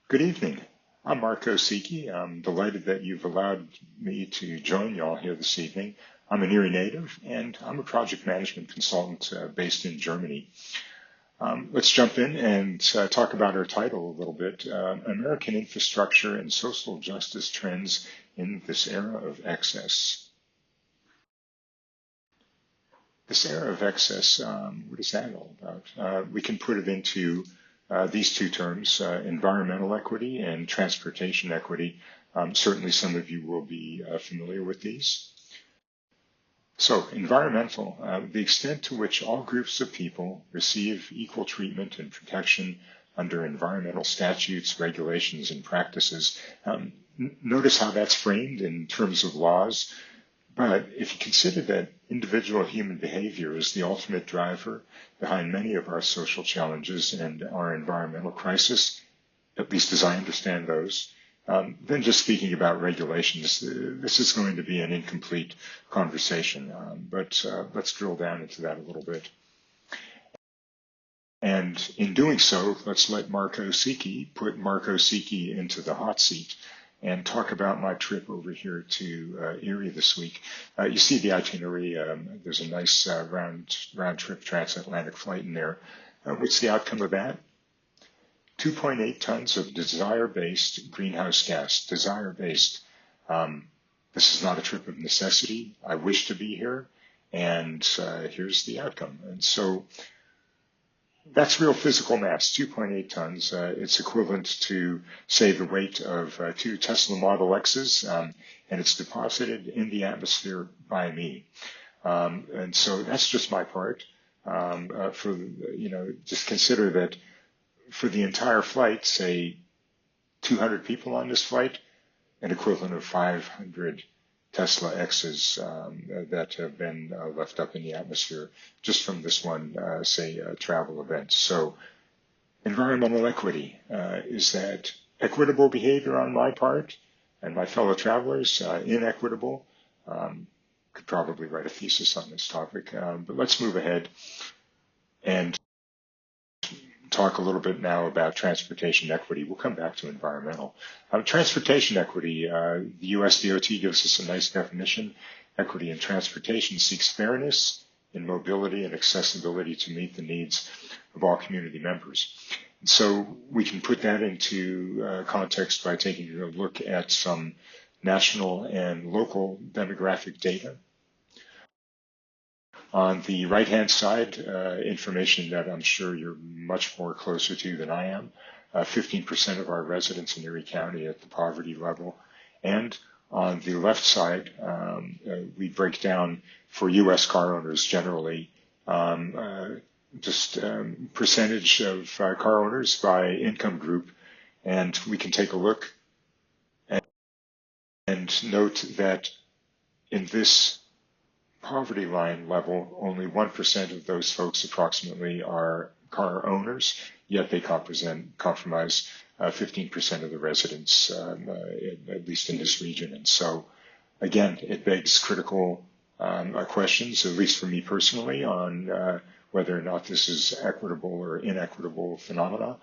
Good evening. I'm Mark Osiki. I'm delighted that you've allowed me to join y'all here this evening. I'm an Erie native, and I'm a project management consultant based in Germany. Let's jump in and talk about our title a little bit, American Infrastructure and Social Justice Trends in this Era of Excess. This era of excess, what is that all about? We can put it into these two terms, environmental equity and transportation equity. Certainly some of you will be familiar with these. So environmental, the extent to which all groups of people receive equal treatment and protection under environmental statutes, regulations, and practices. Notice how that's framed in terms of laws. But if you consider that individual human behavior is the ultimate driver behind many of our social challenges and our environmental crisis, at least as I understand those, then just speaking about regulations, this is going to be an incomplete conversation. But let's drill down into that a little bit. And in doing so, let's let Mark Osiki put Mark Osiki into the hot seat and talk about my trip over here to Erie this week. You see the itinerary. There's a nice round trip transatlantic flight in there. What's the outcome of that? 2.8 tons of desire-based greenhouse gas. Desire-based. This is not a trip of necessity. I wish to be here, and here's the outcome. And so that's real physical mass, 2.8 tons. It's equivalent to, say, the weight of 2 Tesla Model X's, and it's deposited in the atmosphere by me. And so that's just my part. Just consider that for the entire flight, say 200 people on this flight, an equivalent of 500 Tesla X's that have been left up in the atmosphere just from this one, travel event. So environmental equity, is that equitable behavior on my part and my fellow travelers, inequitable? Could probably write a thesis on this topic, but let's move ahead and talk a little bit now about transportation equity. We'll come back to environmental. Transportation equity, the US DOT gives us a nice definition. Equity in transportation seeks fairness in mobility and accessibility to meet the needs of all community members. And so we can put that into context by taking a look at some national and local demographic data. On the right-hand side, information that I'm sure you're much more closer to than I am. 15% of our residents in Erie County at the poverty level. And on the left side, we break down for U.S. car owners generally, percentage of car owners by income group. And we can take a look and note that in this poverty line level, only 1% of those folks approximately are car owners, yet they comprise 15% of the residents, at least in this region. And so, again, it begs critical questions, at least for me personally, on whether or not this is equitable or inequitable phenomena.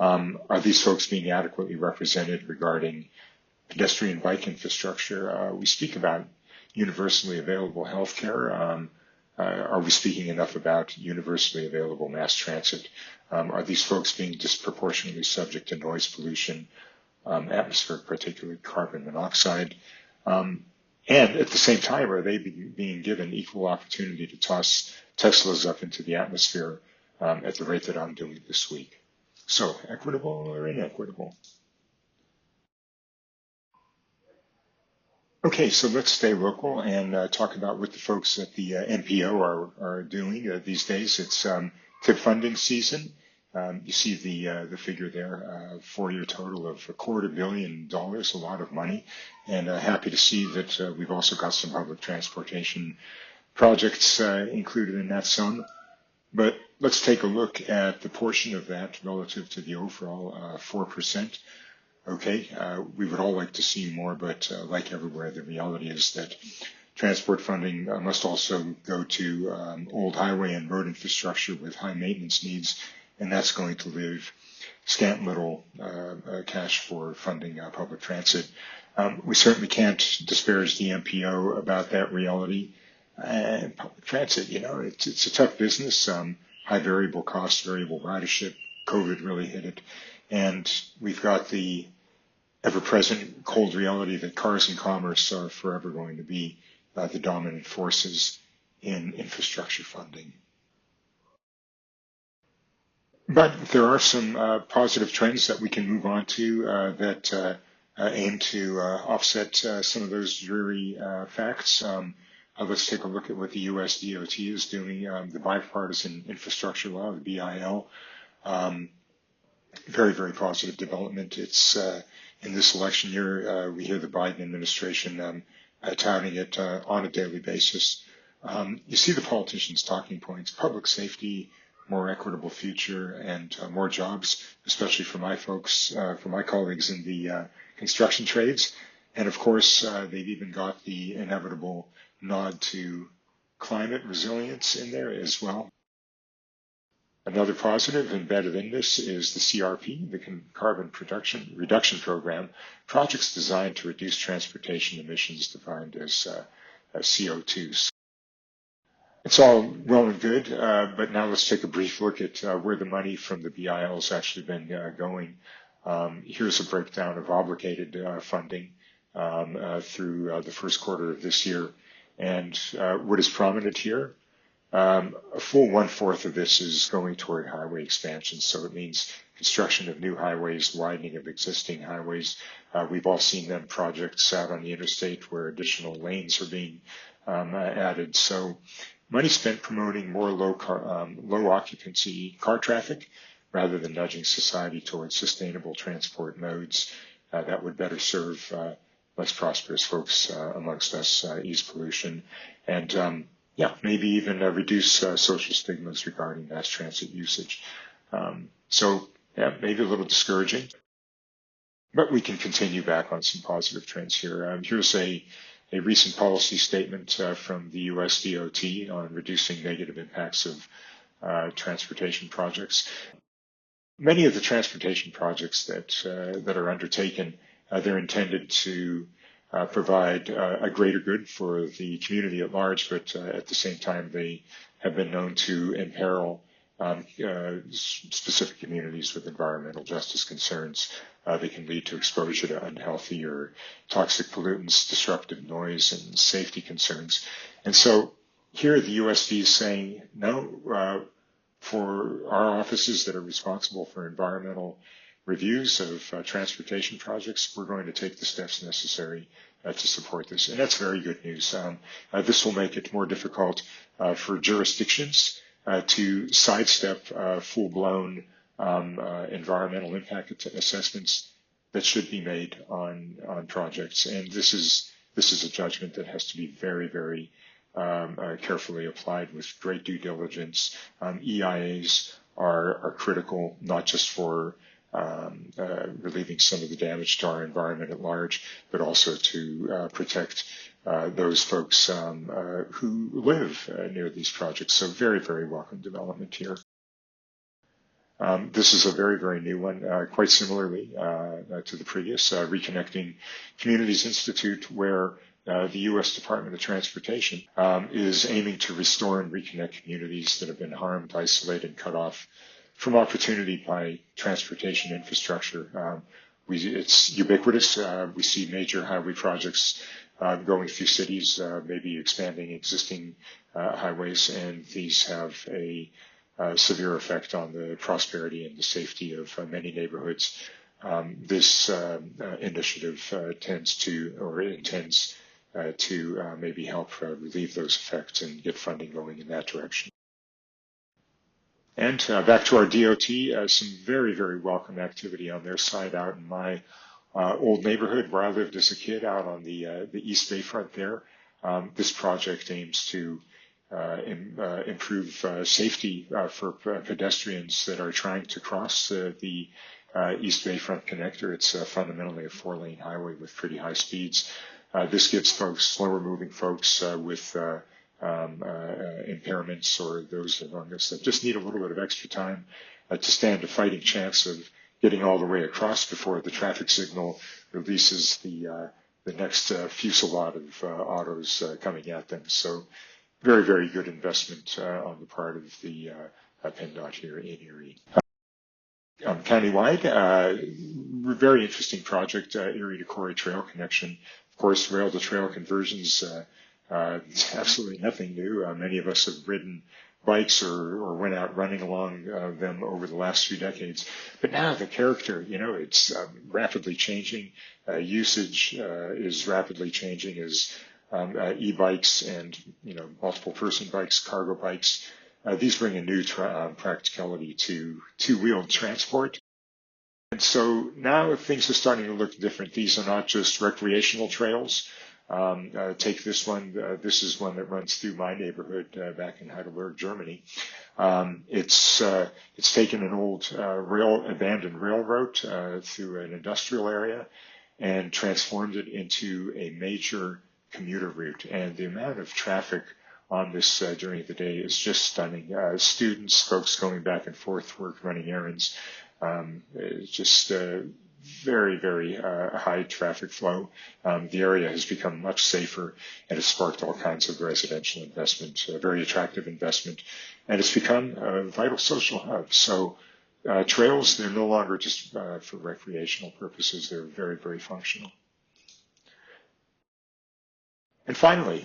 Are these folks being adequately represented regarding pedestrian bike infrastructure? We speak about universally available healthcare. Are we speaking enough about universally available mass transit? Are these folks being disproportionately subject to noise pollution, atmospheric particulate carbon monoxide? And at the same time, are they being given equal opportunity to toss Teslas up into the atmosphere at the rate that I'm doing this week? So, equitable or inequitable? Okay, so let's stay local and talk about what the folks at the NPO are doing these days. It's TIP funding season. You see the figure there, 4-year total of $250 million, a lot of money. And happy to see that we've also got some public transportation projects included in that sum. But let's take a look at the portion of that relative to the overall 4%. Okay, we would all like to see more, but like everywhere, the reality is that transport funding must also go to old highway and road infrastructure with high maintenance needs, and that's going to leave scant little cash for funding public transit. We certainly can't disparage the MPO about that reality. And public transit, it's a tough business, high variable cost, variable ridership. COVID really hit it. And we've got the ever-present cold reality that cars and commerce are forever going to be the dominant forces in infrastructure funding. But there are some positive trends that we can move on to that aim to offset some of those dreary facts. Let's take a look at what the U.S. DOT is doing. The Bipartisan Infrastructure Law, the BIL, very, very positive development. It's in this election year, we hear the Biden administration touting it on a daily basis. You see the politicians' talking points: public safety, more equitable future, and more jobs, especially for my folks, for my colleagues in the construction trades. And of course, they've even got the inevitable nod to climate resilience in there as well. Another positive embedded in this is the CRP, the Carbon Reduction Program, projects designed to reduce transportation emissions defined as CO2. It's all well and good, but now let's take a brief look at where the money from the BIL has actually been going. Here's a breakdown of obligated funding through the first quarter of this year. And what is prominent here? A full 1/4 of this is going toward highway expansion. So it means construction of new highways, widening of existing highways. We've all seen them projects out on the interstate where additional lanes are being added. So money spent promoting more low occupancy car traffic rather than nudging society towards sustainable transport modes that would better serve less prosperous folks amongst us, ease pollution, and maybe even reduce social stigmas regarding mass transit usage. Maybe a little discouraging, but we can continue back on some positive trends here. Here's a recent policy statement from the U.S. DOT on reducing negative impacts of transportation projects. Many of the transportation projects that are undertaken, they're intended to provide a greater good for the community at large, but at the same time, they have been known to imperil specific communities with environmental justice concerns. They can lead to exposure to unhealthy or toxic pollutants, disruptive noise, and safety concerns. And so here the USD is saying, no, for our offices that are responsible for environmental reviews of transportation projects, we're going to take the steps necessary to support this. And that's very good news. This will make it more difficult for jurisdictions to sidestep full-blown environmental impact assessments that should be made on projects. And this is a judgment that has to be very, very carefully applied with great due diligence. EIAs are critical, not just for relieving some of the damage to our environment at large, but also to protect those folks who live near these projects. So very, very welcome development here. This is a very, very new one, quite similarly to the previous, Reconnecting Communities Institute, where the U.S. Department of Transportation is aiming to restore and reconnect communities that have been harmed, isolated, and cut off from opportunity by transportation infrastructure. It's ubiquitous. We see major highway projects going through cities, maybe expanding existing highways, and these have a severe effect on the prosperity and the safety of many neighborhoods. This initiative intends to maybe help relieve those effects and get funding going in that direction. And back to our DOT, some very, very welcome activity on their side out in my old neighborhood where I lived as a kid out on the East Bayfront there. This project aims to improve safety for pedestrians that are trying to cross the East Bayfront connector. It's fundamentally a 4-lane highway with pretty high speeds. This gives folks, slower moving folks with impairments or those among us that just need a little bit of extra time to stand a fighting chance of getting all the way across before the traffic signal releases the next fusillade of autos coming at them. So very, very good investment on the part of the PennDOT here in Erie. Countywide, very interesting project, Erie to Corey Trail connection. Of course, rail to trail conversions, it's absolutely nothing new. Many of us have ridden bikes or went out running along them over the last few decades. But now the character, it's rapidly changing. Usage is rapidly changing as e-bikes and, multiple person bikes, cargo bikes. These bring a new practicality to two-wheeled transport. And so now things are starting to look different. These are not just recreational trails. Take this one. This is one that runs through my neighborhood back in Heidelberg, Germany. It's taken an old abandoned railroad through an industrial area and transformed it into a major commuter route. And the amount of traffic on this during the day is just stunning. Students, folks going back and forth, work, running errands. It's just very, very high traffic flow. The area has become much safer and has sparked all kinds of residential investment, very attractive investment, and it's become a vital social hub. So trails, they're no longer just for recreational purposes. They're very, very functional. And finally,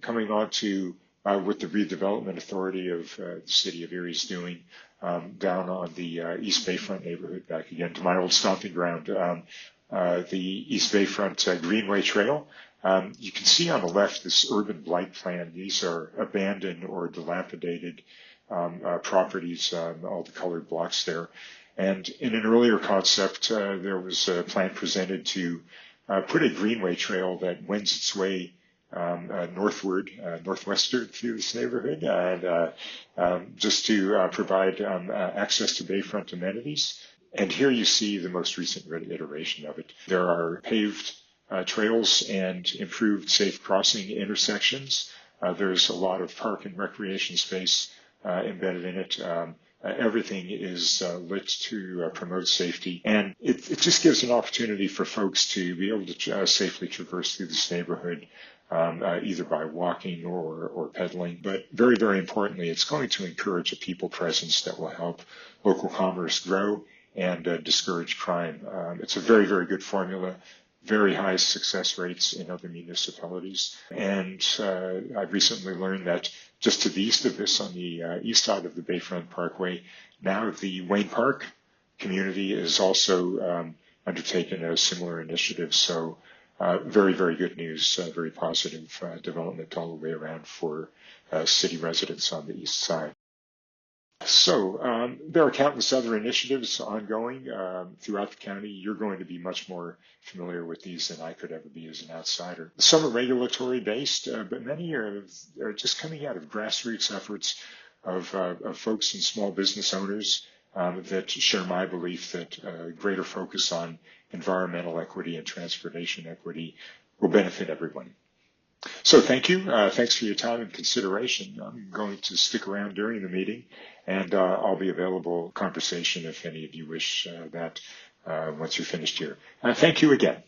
coming on to what the redevelopment authority of the city of Erie is doing down on the East Bayfront neighborhood, back again to my old stomping ground, the East Bayfront Greenway Trail. You can see on the left this urban blight plan. These are abandoned or dilapidated properties, all the colored blocks there. And in an earlier concept, there was a plan presented to put a greenway trail that wends its way northwestern through this neighborhood, and just to provide access to bayfront amenities. And here you see the most recent iteration of it. There are paved trails and improved safe crossing intersections. There's a lot of park and recreation space embedded in it. Everything is lit to promote safety, and it just gives an opportunity for folks to be able to safely traverse through this neighborhood, either by walking or pedaling. But very, very importantly, it's going to encourage a people presence that will help local commerce grow and discourage crime. It's a very, very good formula. Very high success rates in other municipalities. And I've recently learned that just to the east of this, on the east side of the Bayfront Parkway, now the Wayne Park community is also undertaken a similar initiative. So very, very good news, very positive development all the way around for city residents on the east side. So there are countless other initiatives ongoing throughout the county. You're going to be much more familiar with these than I could ever be as an outsider. Some are regulatory based, but many are just coming out of grassroots efforts of folks and small business owners that share my belief that greater focus on environmental equity and transportation equity will benefit everyone. So thank you. Thanks for your time and consideration. I'm going to stick around during the meeting, and I'll be available for conversation if any of you wish that once you're finished here. Thank you again.